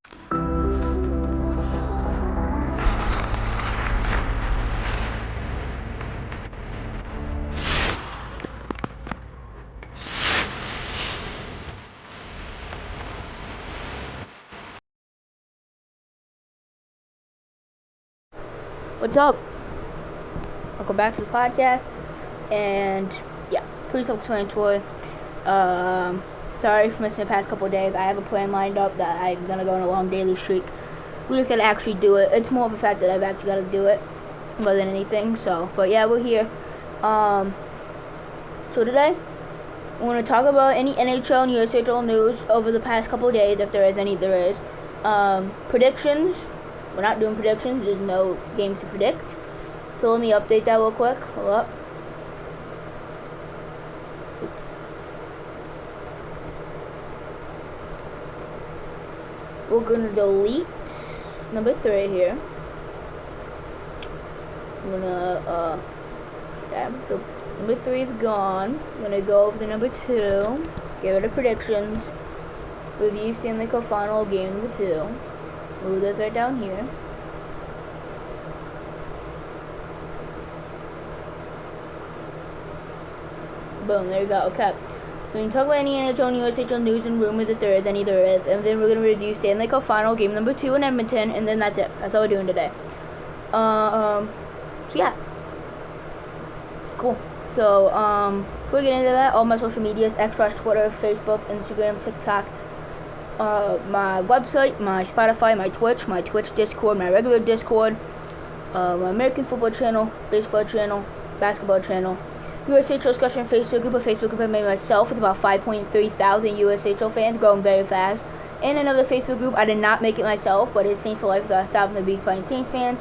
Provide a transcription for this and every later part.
What's up? Welcome back to the podcast, and yeah, pretty self-explanatory. Sorry for missing the past couple of days. I have a plan lined up that I'm gonna go on a long daily streak. We just gotta actually do it. It's more of the fact that I've actually gotta do it more than anything. But yeah, we're here. So today I'm gonna talk about any NHL and USHL news over the past couple of days, if there is any. There is predictions. We're not doing predictions. There's no games to predict. So let me update that real quick. Hold up. Oops. We're gonna delete number 3 here. I'm gonna yeah, so number 3 is gone. I'm gonna go over to number 2. Get rid of predictions. Review Stanley Cup Final game number 2. Move this right down here. Boom, there you go. Okay. We're going to talk about any NHL and USHL news and rumors, if there is any, there is. And then we're going to review Stanley Cup Final game number 2 in Edmonton, and then that's it. That's all we're doing today. So yeah. Cool. So, before we get into that, all my social medias, Twitter, Facebook, Instagram, TikTok, my website, my Spotify, my Twitch Discord, my regular Discord, my American football channel, baseball channel, basketball channel, USHL discussion Facebook group I made myself with about 5.3 thousand USHL fans, growing very fast, and another Facebook group, I did not make it myself, but it's Saints for Life with 1,000 big fine Saints fans.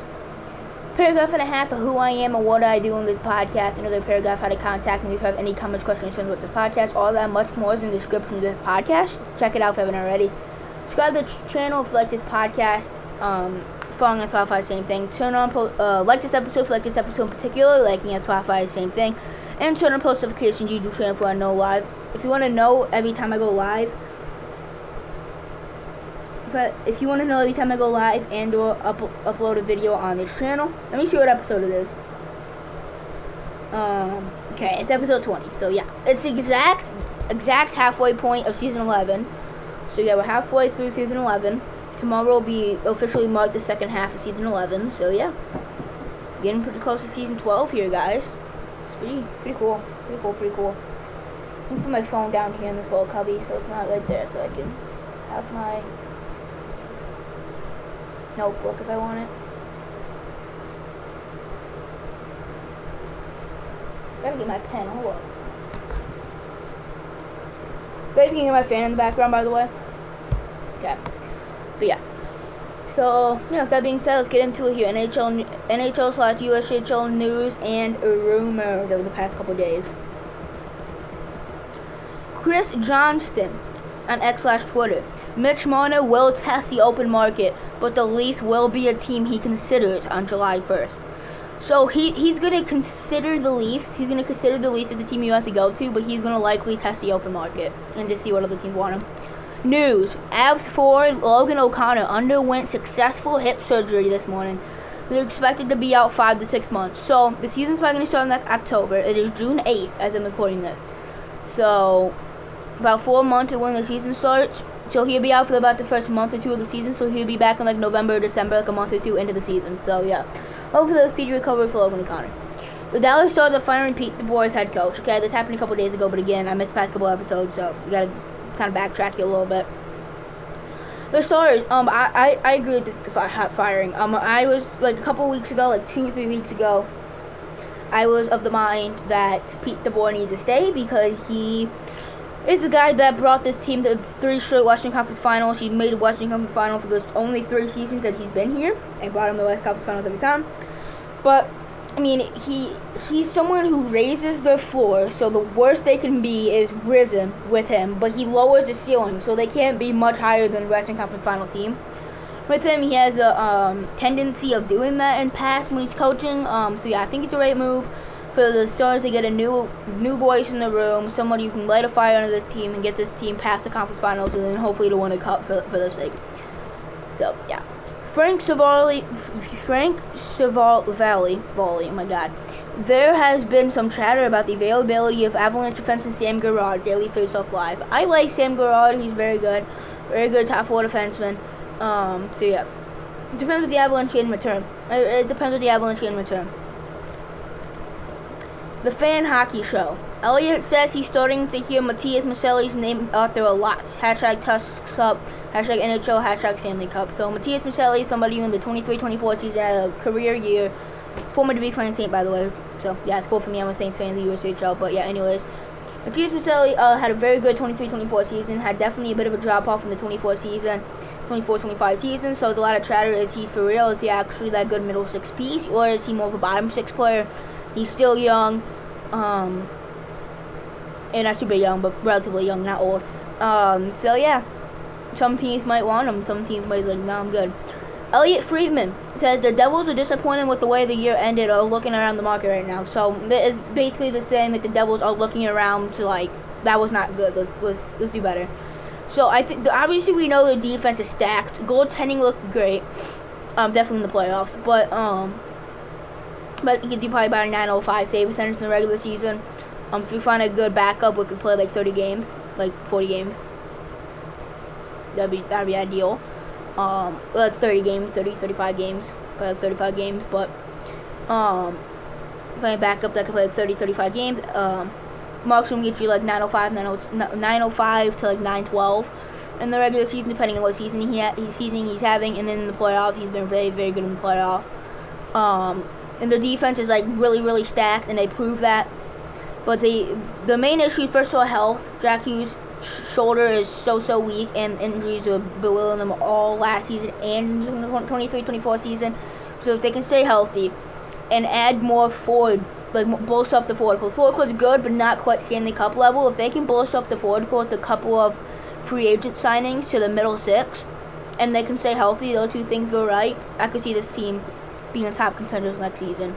Paragraph and a half of who I am and what I do in this podcast. Another paragraph how to contact me if you have any comments, questions, concerns with this podcast. All that much more is in the description of this podcast. Check it out if you haven't already. Subscribe to the channel if you like this podcast. Following on Spotify, same thing. Turn on like this episode if you like this episode in particular. Liking on Spotify, same thing. And turn on post notifications. YouTube channel if you want to know live. If you want to know every time I go live. If you want to know every time I go live and or upload a video on this channel, let me see what episode it is. Okay, it's episode 20. So yeah, it's the exact halfway point of season 11. So yeah, we're halfway through season 11. Tomorrow will be officially marked the second half of season 11. So yeah, getting pretty close to season 12 here, guys. It's pretty cool. Pretty cool. Let me put my phone down here in this little cubby so it's not right there, so I can have my notebook if I want it. Gotta get my pen. Hold up. So you can hear my fan in the background, by the way. Okay. But yeah. So, with that being said, let's get into it here. NHL/USHL news and rumors over the past couple days. Chris Johnston on X/Twitter. Mitch Marner will test the open market, but the Leafs will be a team he considers on July 1st. So he's going to consider the Leafs. He's going to consider the Leafs as the team he wants to go to, but he's going to likely test the open market and just see what other teams want him. News. Avs forward Logan O'Connor underwent successful hip surgery this morning. He's expected to be out 5 to 6 months. So the season's probably going to start in October. It is June 8th as I'm recording this. So about 4 months is when the season starts. So he'll be out for about the first month or 2 of the season. So he'll be back in like November or December, like a month or 2 into the season. So yeah, hopefully there's speedy recovery for Logan O'Connor. The Dallas Stars are firing Pete DeBoer's head coach. Okay, this happened a couple days ago, but again, I missed the past couple episodes, so we gotta kind of backtrack here a little bit. The Stars, I agree with the firing. I was like a couple weeks ago, like 2 or 3 weeks ago, I was of the mind that Pete DeBoer needs to stay because he is the guy that brought this team to 3 straight Western Conference Finals. He made a Western Conference Final for the only 3 seasons that he's been here, and brought him to the Western Conference Finals every time. But I mean, he's someone who raises their floor, so the worst they can be is risen with him, but he lowers the ceiling, so they can't be much higher than the Western Conference Final team. With him, he has a tendency of doing that in past when he's coaching. So yeah, I think it's the right move for the Stars to get a new voice in the room, someone who can light a fire under this team and get this team past the conference finals and then hopefully to win a cup for their sake. So yeah, Frank Savalli, oh my God. There has been some chatter about the availability of Avalanche defenseman Sam Girard, Daily Faceoff Live. I like Sam Girard. He's very good top 4 defenseman. So yeah, it depends what the Avalanche get in return. It depends what the Avalanche get in return. The Fan Hockey Show. Elliott says he's starting to hear Matthias Maselli's name out there a lot. Hashtag Tusks Up, hashtag NHL, hashtag Stanley Cup. So Matthias Maselli, somebody who in the 23-24 season had a career year. Former to be playing Saint, by the way. So yeah, it's cool for me. I'm a Saints fan in the USHL. But yeah, anyways, Matthias Maselli had a very good 23-24 season. Had definitely a bit of a drop off in the 24-25 season. So there's a lot of chatter. Is he for real? Is he actually that good middle six piece, or is he more of a bottom six player? He's still young, and not super young, but relatively young, not old. So yeah, some teams might want him. Some teams might be like, no, I'm good. Elliot Friedman says the Devils are disappointed with the way the year ended or looking around the market right now. So that is basically the saying that the Devils are looking around to like, that was not good. Let's do better. So I think obviously we know the defense is stacked. Goaltending looked great, definitely in the playoffs. But you could do probably about a 905 save percentage in the regular season. If you find a good backup, we could play like 30 games, like 40 games. That'd be ideal. Like 30 games, 35 games, like 35 games, but playing backup that could play like 35 games. Markstrom gets you like 905 to like 912 in the regular season, depending on what season he's having, and then in the playoffs, he's been very, very good in the playoffs. And their defense is like really, really stacked, and they prove that. But the main issue, first of all, health. Jack Hughes' shoulder is so weak, and injuries were belittling them all last season and 23-24 season. So if they can stay healthy and add more forward, like bolster up the forward court. Forward court's good, but not quite Stanley Cup level. If they can bolster up the forward court with a couple of free agent signings to the middle six, and they can stay healthy, those two things go right, I could see this team being a top contenders next season.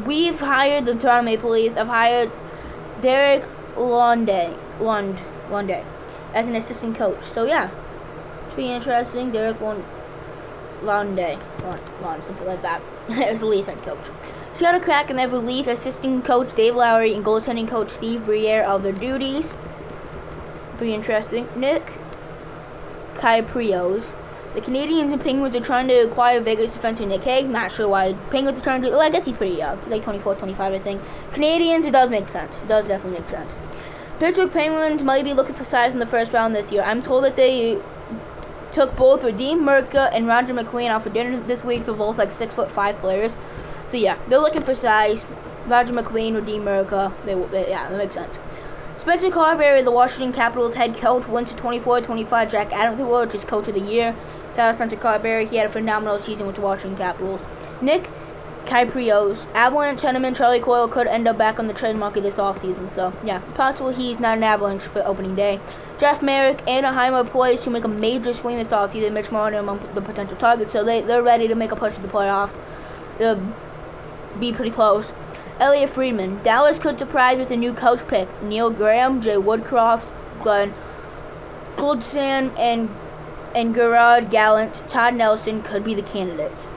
We've hired the Toronto Maple Leafs. I've hired Derek Lund as an assistant coach. So yeah, it's pretty interesting. Derek Lund, something like that. As the Leafs head coach. Seattle Kraken have relieved assistant coach Dave Lowry and goaltending coach Steve Briere of their duties. Pretty interesting. Nick Kyprios. The Canadians and Penguins are trying to acquire Vegas defenseman Nick Hague. Not sure why. Penguins are trying to do. Well, I guess he's pretty young. He's like 24, 25, I think. Canadians, it does make sense. It does definitely make sense. Pittsburgh Penguins might be looking for size in the first round this year. I'm told that they took both Radim Murka and Roger McQueen out for dinner this week. So both like 6'5" players. So yeah, they're looking for size. Roger McQueen, Radim Murka. Yeah, that makes sense. Spencer Carberry, the Washington Capitals head coach, wins the 24-25 Jack Adams Award, which is Coach of the Year. That was Spencer Carberry. He had a phenomenal season with the Washington Capitals. Nick Kyprios, Avalanche centerman Charlie Coyle could end up back on the trade market this offseason. So, yeah, possible he's not an Avalanche for opening day. Jeff Merrick, Anaheim are poised to make a major swing this offseason. Mitch Marner among the potential targets, so they're ready to make a push to the playoffs. They'll be pretty close. Elliot Friedman, Dallas could surprise with a new coach pick. Neil Graham, Jay Woodcroft, Glenn Goldstein, and Gerard Gallant, Todd Nelson could be the candidates.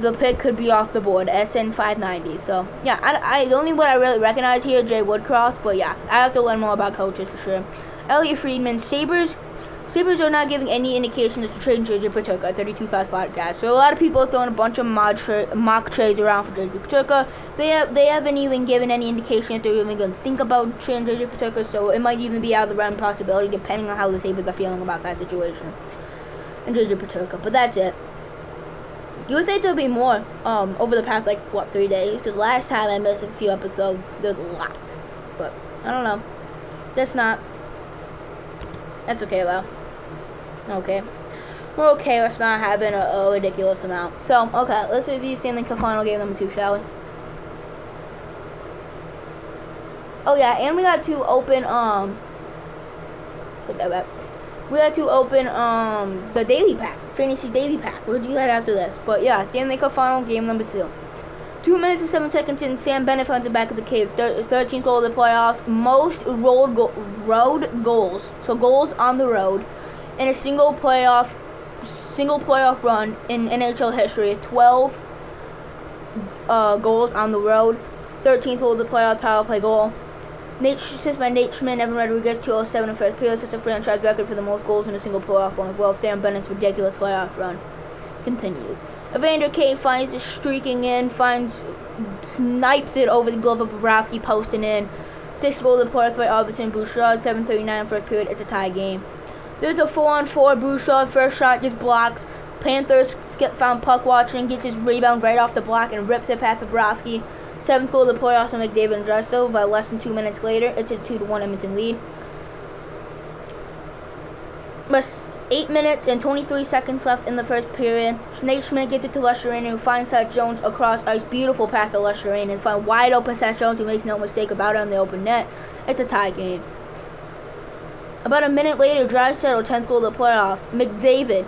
The pick could be off the board, SN 590. So, yeah, the only one I really recognize here is Jay Woodcroft, but yeah, I have to learn more about coaches for sure. Elliot Friedman, Sabres are not giving any indication as to trade JJ Peterka, 32 Fast Podcast. So a lot of people are throwing a bunch of mock trades around for JJ Peterka. They haven't even given any indication that they're even going to think about trading JJ Peterka, so it might even be out of the realm possibility depending on how the Sabres are feeling about that situation. And JJ Peterka, but that's it. You would think there'll be more over the past, 3 days? Because last time I missed a few episodes, there's a lot. But, I don't know. That's okay, though. Okay. We're okay with not having a ridiculous amount. So, okay, let's review Stanley Cup Final Game number 2, shall we? Oh, yeah, and we got to open, we got to open, the Daily Pack. Fantasy Daily Pack. We'll do that after this. But, yeah, Stanley Cup Final Game number 2. 2 minutes and 7 seconds in, Sam Bennett finds the back of the cage. 13th goal of the playoffs. Most road goals. So goals on the road in a single playoff run in NHL history. 12 goals on the road, 13th goal of the playoff power play goal. Assist by Nate Schmidt, Evan Rodriguez, 207 in first period. It's a franchise record for the most goals in a single playoff run as well. Stan Bennett's ridiculous playoff run continues. Evander Kane finds it streaking in, snipes it over the glove of Bobrovsky, posting in. 6th goal of the playoffs by Arvidsson Bouchard, 7:39 in first period. It's a tie game. There's a 4-on-4. Bouchard first shot gets blocked. Panthers found puck watching, gets his rebound right off the block and rips it past Bobrovsky. 7th goal of the playoffs from McDavid and Draisaitl. By less than 2 minutes later, it's a 2-1 Edmonton lead. But 8 minutes and 23 seconds left in the first period. Nate Schmidt gets it to Lusherainen, who finds Seth Jones across ice. Beautiful pass to Lusherainen, and find wide open Seth Jones, who makes no mistake about it on the open net. It's a tie game. About a minute later, Draisaitl, 10th goal of the playoffs. McDavid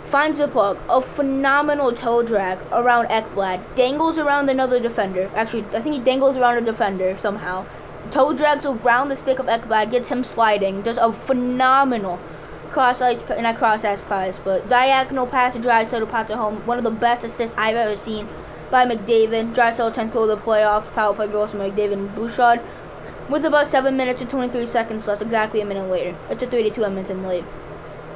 finds the puck, a phenomenal toe drag around Ekblad, dangles around another defender. Actually, I think he dangles around a defender somehow. Toe drags around the stick of Ekblad, gets him sliding. Does a phenomenal cross-ice, not cross-ice pass, but diagonal pass to Draisaitl, pots it home. One of the best assists I've ever seen by McDavid. Draisaitl, 10th goal of the playoff, power play goals from McDavid and Bouchard. With about 7 minutes and 23 seconds left, exactly a minute later. It's a 3-2 Edmonton lead.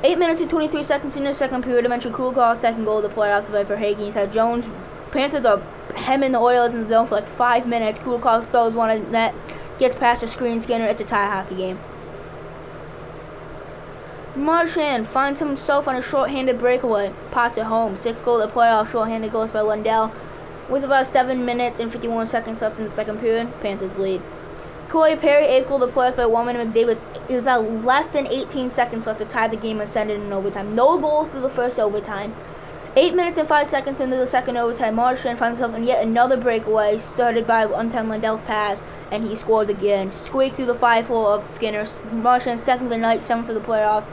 8 minutes and 23 seconds in the second period. Eventually, Kulikov's 2nd goal of the playoffs by Verhaeghe. Had Jones, Panthers are hemming the Oilers in the zone for like 5 minutes. Kulikov throws one at net, gets past the screen Skinner. It's a tie hockey game. Marchand finds himself on a short-handed breakaway. Pots it home. 6th goal of the playoffs. Short-handed goals by Lundell. With about 7 minutes and 51 seconds left in the second period, Panthers lead. Corey Perry, 8th goal of the playoffs by Woman and McDavid. It was about less than 18 seconds left to tie the game and send it in overtime. No goals through the first overtime. 8 minutes and 5 seconds into the second overtime, Marchand finds himself in yet another breakaway, started by Unton Lundell's pass, and he scored again. Squeaked through the 5-hole of Skinner. Marchand, 2nd of the night, 7th for the playoffs.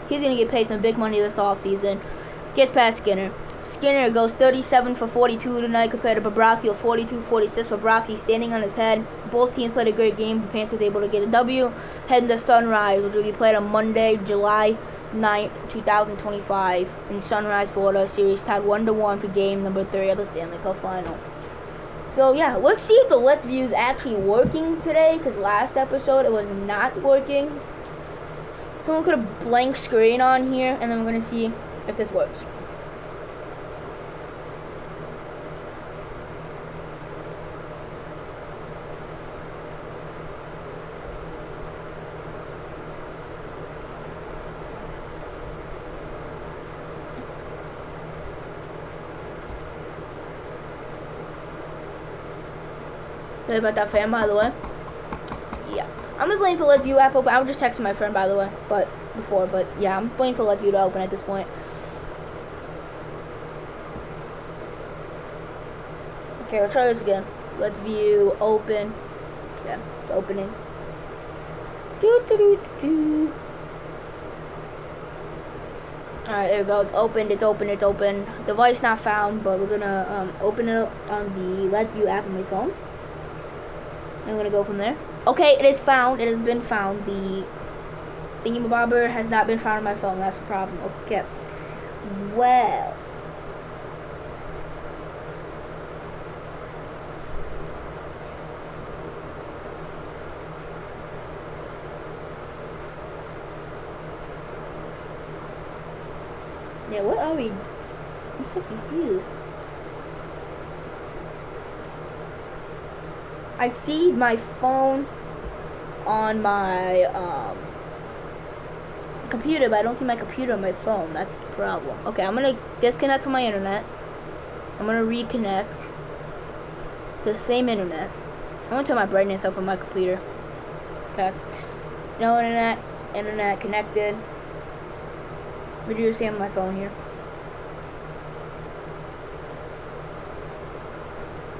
He's going to get paid some big money this offseason. Gets past Skinner. Skinner goes 37 for 42 tonight compared to Bobrovsky with 42-46. Bobrovsky standing on his head. Both teams played a great game. The Panthers able to get a W. Heading to Sunrise, which will be played on Monday, July 9th, 2025 in Sunrise, Florida. Series tied 1-1 for game number 3 of the Stanley Cup Final. So yeah, let's see if the Let's View is actually working today, because last episode it was not working. So we'll put a blank screen on here, and then we're going to see if this works. Sorry about that, fam, by the way. Yeah. I'm just waiting for Let's View app open. I was just texting my friend, by the way, but yeah, I'm waiting for Let's View to open at this point. Okay, we'll try this again. Let's View open. Yeah, it's opening. Alright, there we go. It's opened. It's open. It's open. Device not found, but we're gonna open it up on the Let's View app on my phone. I'm gonna go from there. Okay, it is found. It has been found. The thingamabobber has not been found on my phone. That's the problem. Okay. Well. Yeah, what are we? I'm so confused. I see my phone on my computer, but I don't see my computer on my phone. That's the problem. Okay, I'm gonna disconnect from my internet. I'm gonna reconnect to the same internet. I'm gonna turn my brightness up on my computer. Okay. No internet connected. What do you see on my phone here?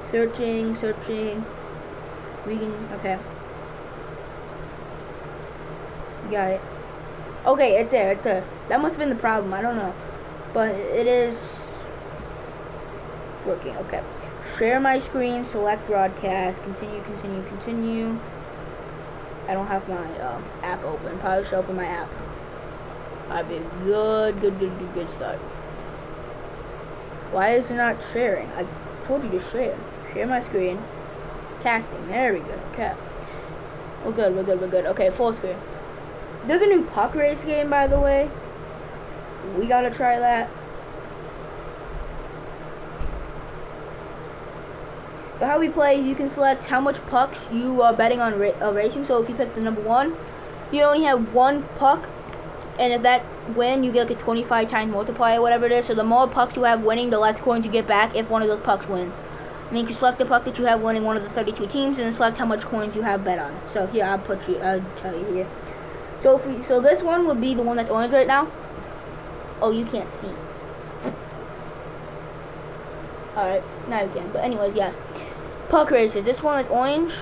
Searching. Okay. Got it. Okay, it's there. That must have been the problem. I don't know. But it is working. Okay. Share my screen, select broadcast, continue. I don't have my app open. Probably should open my app. That'd be a good start. Why is it not sharing? I told you to share. Share my screen. Casting. There we go. Okay. We're good. Okay, full screen. There's a new puck race game, by the way. We gotta try that. But how we play, you can select how much pucks you are betting on racing. So if you pick the number 1, you only have 1 puck. And if that win, you get like a 25 times multiplier, whatever it is. So the more pucks you have winning, the less coins you get back if one of those pucks win. And you can select the puck that you have winning one of the 32 teams, and then select how much coins you have bet on it. So here, I'll tell you here. So this one would be the one that's orange right now. Oh, you can't see. Alright, now you can. But anyways, yes. Puck races. This one that's orange.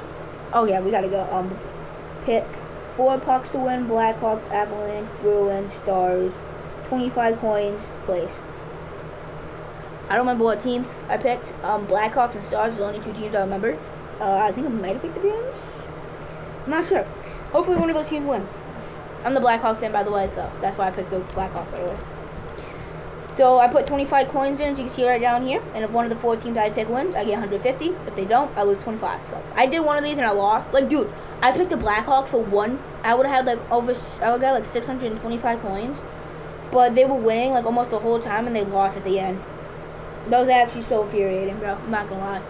Oh yeah, we gotta go. Pick 4 pucks to win. Blackhawks, Avalanche, Bruins, Stars. 25 coins. Place. I don't remember what teams I picked. Blackhawks and Stars are the only 2 teams I remember. I think I might have picked the Bruins. I'm not sure. Hopefully one of those teams wins. I'm the Blackhawks fan, by the way, so that's why I picked the Blackhawks, by the way. So I put 25 coins in, as you can see right down here. And if one of the 4 teams I pick wins, I get 150. If they don't, I lose 25. So I did one of these and I lost. Like, dude, I picked the Blackhawks for 1. I would have had like I would have got like 625 coins. But they were winning like almost the whole time and they lost at the end. That was actually so infuriating, bro. I'm not gonna lie.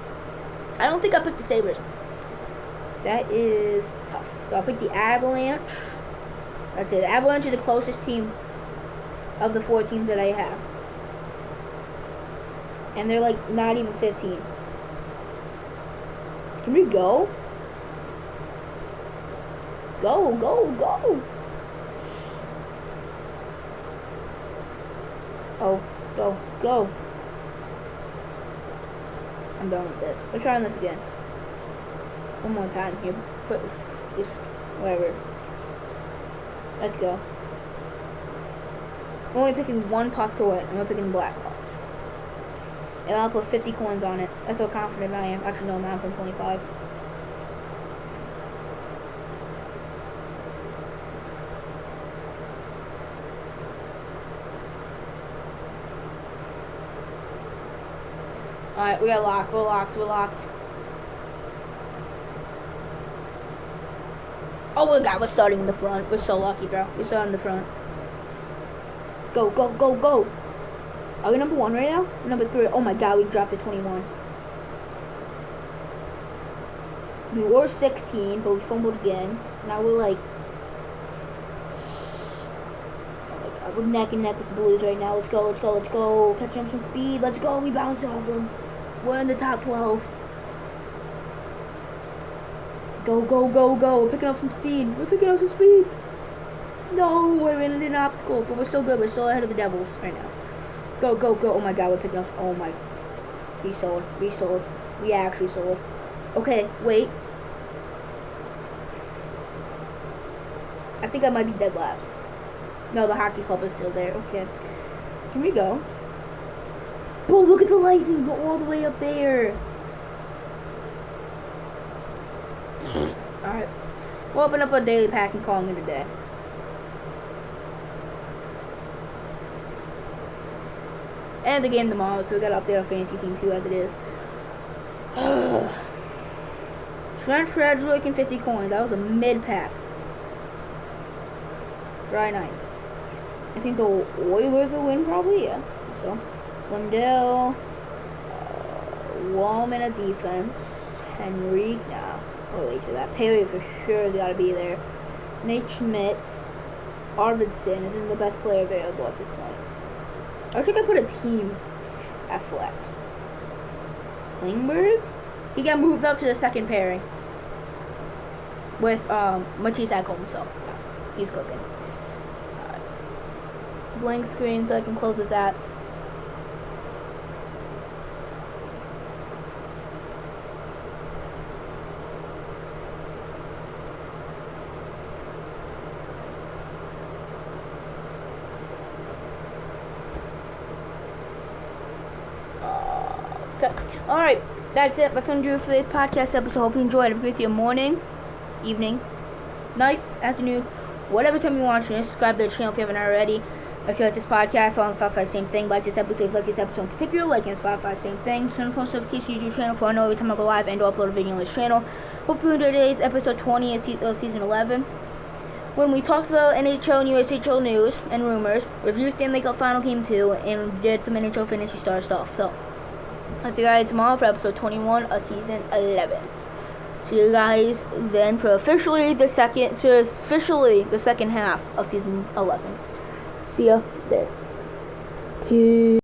I don't think I picked the Sabres. That is tough. So I'll pick the Avalanche. That's it. The Avalanche is the closest team of the 4 teams that I have. And they're like not even 15. Can we go? Go. Oh, go. I'm done with this. We're trying this again. One more time here. Put just whatever. Let's go. I'm only picking 1 puck to win. I'm only picking the Blackhawks. And I'll put 50 coins on it. That's how confident I am. Actually, no, I'm not from 25. Alright, we got locked. We're locked. Oh my god, we're starting in the front. We're so lucky, bro. We're starting in the front. Go. Are we number 1 right now? Number 3. Oh my god, we dropped to 21. We were 16, but we fumbled again. Now we're like... Oh my god, we're neck and neck with the Blues right now. Let's go. Catch them some speed. Let's go. We bounce off them. We're in the top 12. Go. We're picking up some speed. No, we're in an obstacle, but we're still good. We're still ahead of the Devils right now. Go. Oh my god, we're picking up. Oh my. We sold. We actually sold. Okay, wait. I think I might be dead last. No, the hockey club is still there. Okay. Can we go? Oh, look at the Lightning go all the way up there. Alright. We'll open up a daily pack and call it a day. And the game tomorrow, so we gotta update our fantasy team too as it is. Trent Frederick and 50 coins. That was a mid pack. Dry night. I think the Oilers will win probably, yeah. So Lundell, Wallman at defense, Henrique now. Oh wait for that. Perry for sure gotta be there. Nate Schmidt, Arvidsson is the best player available at this point. I think I put a team at flex. Klingberg? He got moved up to the second pairing with Matisse at home, so he's cooking. Blank screen so I can close this app. Okay. Alright, that's it. That's going to do it for this podcast episode. Hope you enjoyed. Have a great day, morning, evening, night, afternoon, whatever time you watch it. Subscribe to the channel if you haven't already. If you like this podcast, follow on Spotify, same thing. Like this episode if you like this episode in particular. Like on Spotify, same thing. Turn on post notifications, YouTube channel, for I know every time I go live and upload a video on this channel. Hope you enjoyed today's episode 20 of season 11. When we talked about NHL and USHL news and rumors, reviewed Stanley Cup Final Game 2, and did some NHL Fantasy Star stuff. So, I'll see you guys tomorrow for episode 21 of season 11. See you guys then for officially the second half of season 11. See ya there. Peace.